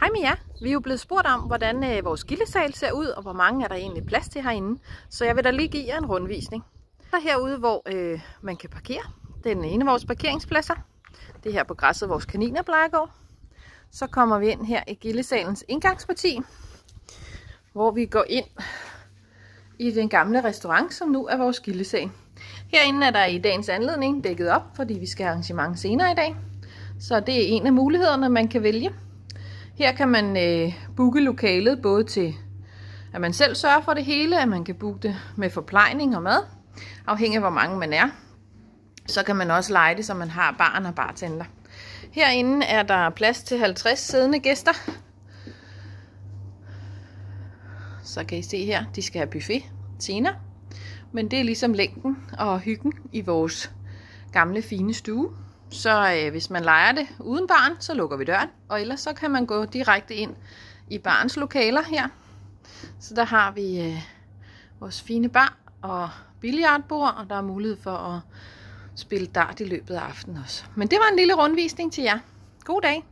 Hej med jer. Vi er jo blevet spurgt om, hvordan vores gildesal ser ud, og hvor mange er der egentlig plads til herinde. Så jeg vil da lige give jer en rundvisning. Der er herude, hvor man kan parkere. Det er den ene af vores parkeringspladser. Det er her på græsset, vores kaniner plejer at gå. Så kommer vi ind her i gildesalens indgangsparti, hvor vi går ind i den gamle restaurant, som nu er vores gildesal. Herinde er der i dagens anledning dækket op, fordi vi skal have arrangement senere i dag. Så det er en af mulighederne, man kan vælge. Her kan man booke lokalet både til, at man selv sørger for det hele, at man kan booke det med forplejning og mad, afhængig af hvor mange man er. Så kan man også leje det, så man har baren og bartender. Herinde er der plads til 50 siddende gæster. Så kan I se her, de skal have buffet senere. Men det er ligesom længden og hyggen i vores gamle fine stue. Så hvis man lejer det uden barn, så lukker vi døren. Og ellers så kan man gå direkte ind i barns lokaler her. Så der har vi vores fine bar og billiardbord, og der er mulighed for at spille dart i løbet af aftenen også. Men det var en lille rundvisning til jer. God dag!